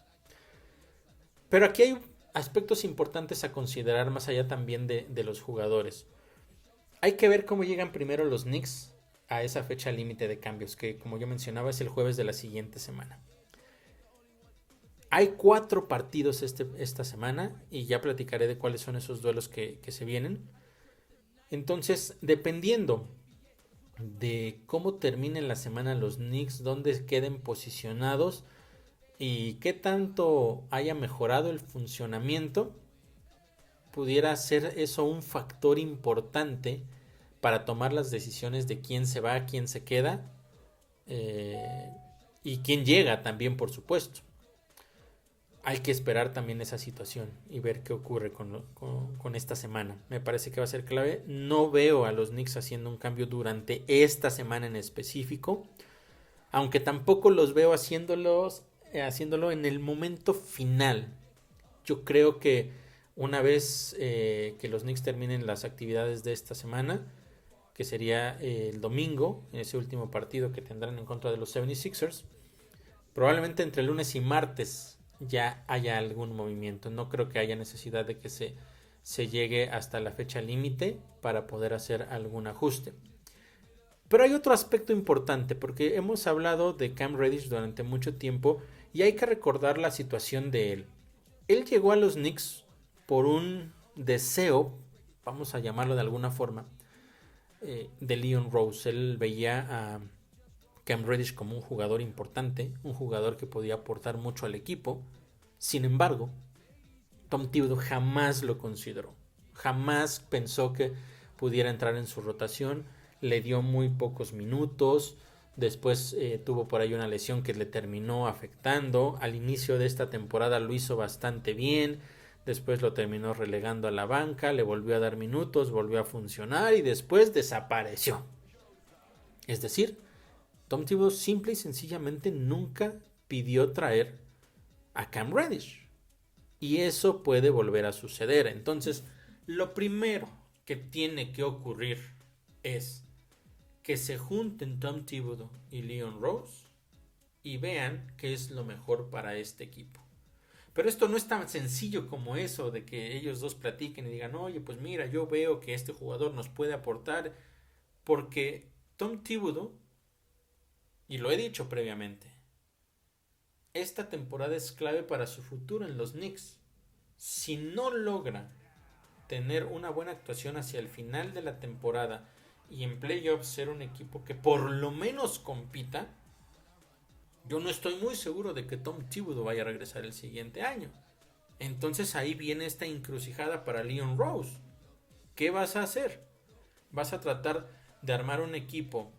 Pero aquí hay aspectos importantes a considerar más allá también de los jugadores. Hay que ver cómo llegan primero los Knicks a esa fecha límite de cambios, que como yo mencionaba es el jueves de la siguiente semana. Hay 4 partidos esta semana y ya platicaré de cuáles son esos duelos que se vienen. Entonces, dependiendo de cómo terminen la semana los Knicks, dónde queden posicionados y qué tanto haya mejorado el funcionamiento, pudiera ser eso un factor importante para tomar las decisiones de quién se va, quién se queda y quién llega también, por supuesto. Hay que esperar también esa situación y ver qué ocurre con esta semana. Me parece que va a ser clave. No veo a los Knicks haciendo un cambio durante esta semana en específico, aunque tampoco los veo haciéndolo en el momento final. Yo creo que una vez que los Knicks terminen las actividades de esta semana, que sería el domingo, en ese último partido que tendrán en contra de los 76ers. Probablemente entre lunes y martes ya haya algún movimiento. No creo que haya necesidad de que se llegue hasta la fecha límite para poder hacer algún ajuste. Pero hay otro aspecto importante, porque hemos hablado de Cam Reddish durante mucho tiempo y hay que recordar la situación de él. Él llegó a los Knicks por un deseo, vamos a llamarlo de alguna forma, de Leon Rose. Él veía a Cam Reddish como un jugador importante, un jugador que podía aportar mucho al equipo. Sin embargo, Tom Thibodeau jamás lo consideró. Jamás pensó que pudiera entrar en su rotación. Le dio muy pocos minutos. Después tuvo por ahí una lesión que le terminó afectando. Al inicio de esta temporada lo hizo bastante bien. Después lo terminó relegando a la banca. Le volvió a dar minutos, volvió a funcionar y después desapareció. Es decir, Tom Thibodeau simple y sencillamente nunca pidió traer a Cam Reddish. Y eso puede volver a suceder. Entonces, lo primero que tiene que ocurrir es que se junten Tom Thibodeau y Leon Rose y vean qué es lo mejor para este equipo. Pero esto no es tan sencillo como eso de que ellos dos platiquen y digan, oye, pues mira, yo veo que este jugador nos puede aportar, porque Tom Thibodeau, y lo he dicho previamente, esta temporada es clave para su futuro en los Knicks. Si no logra tener una buena actuación hacia el final de la temporada y en playoffs ser un equipo que por lo menos compita, yo no estoy muy seguro de que Tom Thibodeau vaya a regresar el siguiente año. Entonces ahí viene esta encrucijada para Leon Rose. ¿Qué vas a hacer? ¿Vas a tratar de armar un equipo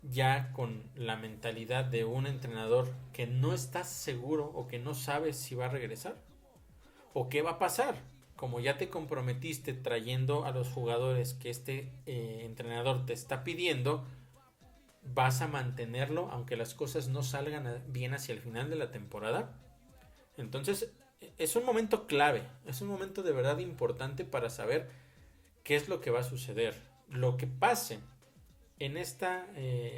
ya con la mentalidad de un entrenador que no está seguro o que no sabe si va a regresar? ¿O qué va a pasar? Como ya te comprometiste trayendo a los jugadores que este entrenador te está pidiendo, ¿vas a mantenerlo aunque las cosas no salgan bien hacia el final de la temporada? Entonces es un momento clave, es un momento de verdad importante para saber qué es lo que va a suceder. Lo que pase en esta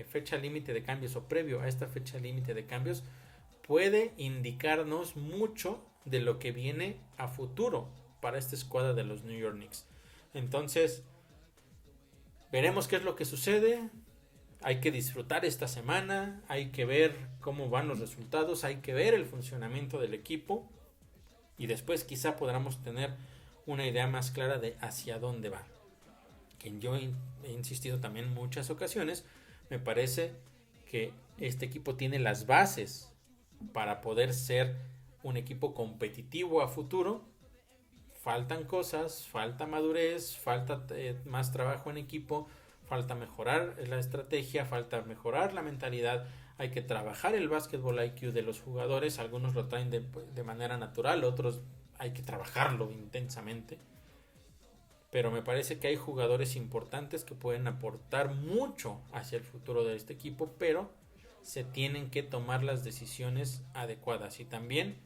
fecha límite de cambios o previo a esta fecha límite de cambios puede indicarnos mucho de lo que viene a futuro para esta escuadra de los New York Knicks. Entonces, veremos qué es lo que sucede. Hay que disfrutar esta semana, hay que ver cómo van los resultados, hay que ver el funcionamiento del equipo y después quizá podamos tener una idea más clara de hacia dónde va. Que yo he insistido también en muchas ocasiones, me parece que este equipo tiene las bases para poder ser un equipo competitivo a futuro. Faltan cosas, falta madurez, falta más trabajo en equipo, falta mejorar la estrategia, falta mejorar la mentalidad, hay que trabajar el basketball IQ de los jugadores, algunos lo traen de manera natural, otros hay que trabajarlo intensamente. Pero me parece que hay jugadores importantes que pueden aportar mucho hacia el futuro de este equipo, pero se tienen que tomar las decisiones adecuadas y también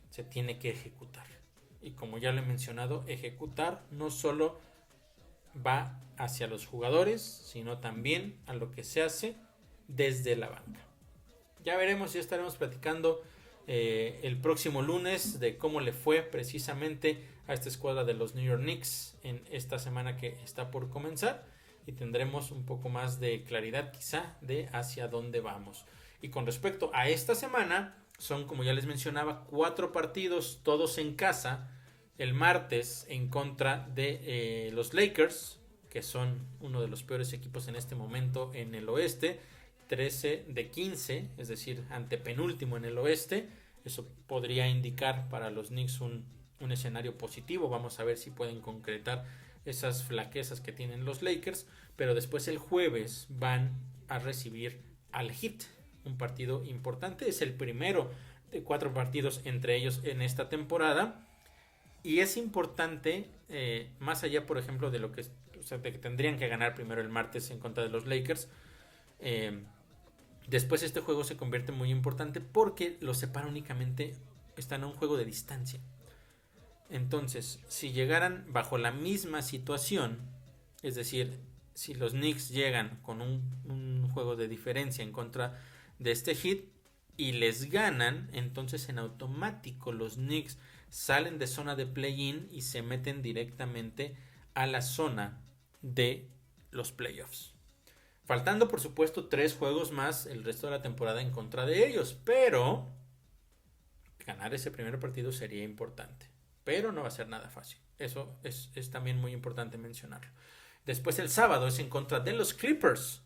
se tiene que ejecutar. Y como ya lo he mencionado, ejecutar no solo va hacia los jugadores, sino también a lo que se hace desde la banca. Ya veremos, ya estaremos platicando el próximo lunes de cómo le fue precisamente a esta escuadra de los New York Knicks en esta semana que está por comenzar y tendremos un poco más de claridad quizá de hacia dónde vamos. Y con respecto a esta semana, son, como ya les mencionaba, 4 partidos, todos en casa. El martes en contra de los Lakers, que son uno de los peores equipos en este momento en el oeste, 13 de 15, es decir, antepenúltimo en el oeste. Eso podría indicar para los Knicks un escenario positivo. Vamos a ver si pueden concretar esas flaquezas que tienen los Lakers. Pero después el jueves van a recibir al Heat, un partido importante. Es el primero de 4 partidos entre ellos en esta temporada. Y es importante, más allá, por ejemplo, de lo que, o sea, de que tendrían que ganar primero el martes en contra de los Lakers. Después este juego se convierte muy importante porque los separa únicamente, están a un juego de distancia. Entonces, si llegaran bajo la misma situación, es decir, si los Knicks llegan con un juego de diferencia en contra de este Heat y les ganan, entonces en automático los Knicks salen de zona de play-in y se meten directamente a la zona de los playoffs. Faltando, por supuesto, 3 juegos más el resto de la temporada en contra de ellos, pero ganar ese primer partido sería importante. Pero no va a ser nada fácil. Eso es también muy importante mencionarlo. Después el sábado es en contra de los Clippers,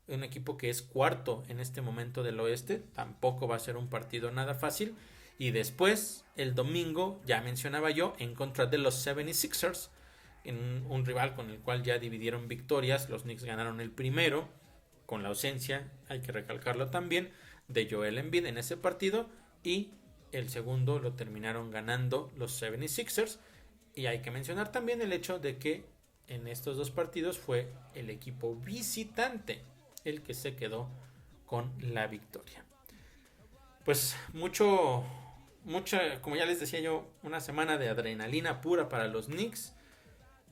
un equipo que es cuarto en este momento del oeste. Tampoco va a ser un partido nada fácil. Y después el domingo, ya mencionaba yo, en contra de los 76ers, en un rival con el cual ya dividieron victorias. Los Knicks ganaron el primero, con la ausencia, hay que recalcarlo también, de Joel Embiid en ese partido, y el segundo lo terminaron ganando los 76ers. Y hay que mencionar también el hecho de que en estos 2 partidos fue el equipo visitante el que se quedó con la victoria. Pues mucha, como ya les decía yo, una semana de adrenalina pura para los Knicks.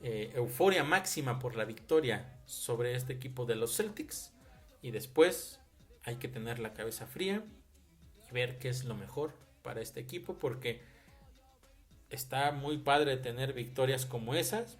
Euforia máxima por la victoria sobre este equipo de los Celtics. Y después hay que tener la cabeza fría y ver qué es lo mejor para este equipo, porque está muy padre tener victorias como esas,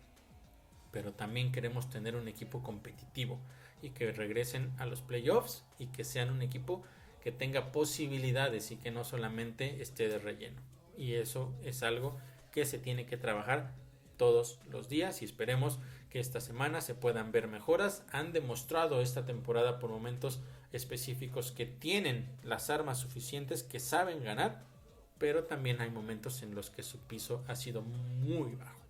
pero también queremos tener un equipo competitivo y que regresen a los playoffs y que sean un equipo que tenga posibilidades y que no solamente esté de relleno. Y eso es algo que se tiene que trabajar todos los días y esperemos que esta semana se puedan ver mejoras. Han demostrado esta temporada por momentos específicos que tienen las armas suficientes, que saben ganar, pero también hay momentos en los que su piso ha sido muy bajo.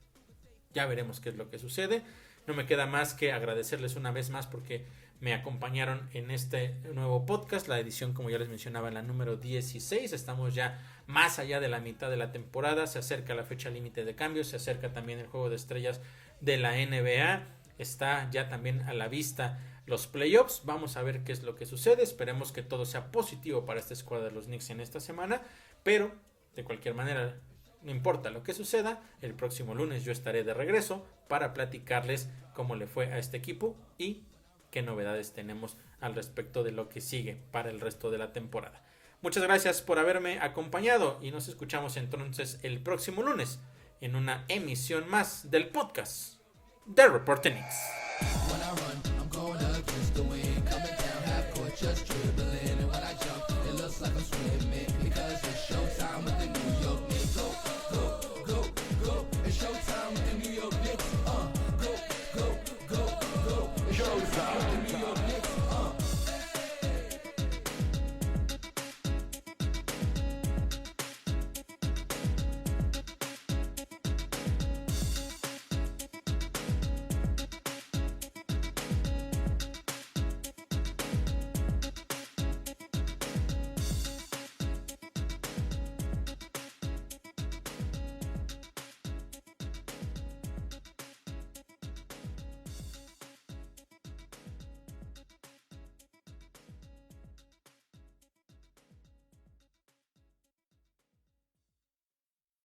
Ya veremos qué es lo que sucede. No me queda más que agradecerles una vez más porque me acompañaron en este nuevo podcast, la edición, como ya les mencionaba, la número 16. Estamos ya más allá de la mitad de la temporada, se acerca la fecha límite de cambios, se acerca también el juego de estrellas de la NBA, está ya también a la vista los playoffs. Vamos a ver qué es lo que sucede, esperemos que todo sea positivo para esta escuadra de los Knicks en esta semana, pero de cualquier manera, no importa lo que suceda, el próximo lunes yo estaré de regreso para platicarles cómo le fue a este equipo y qué novedades tenemos al respecto de lo que sigue para el resto de la temporada. Muchas gracias por haberme acompañado y nos escuchamos entonces el próximo lunes en una emisión más del podcast de Reporte Knicks.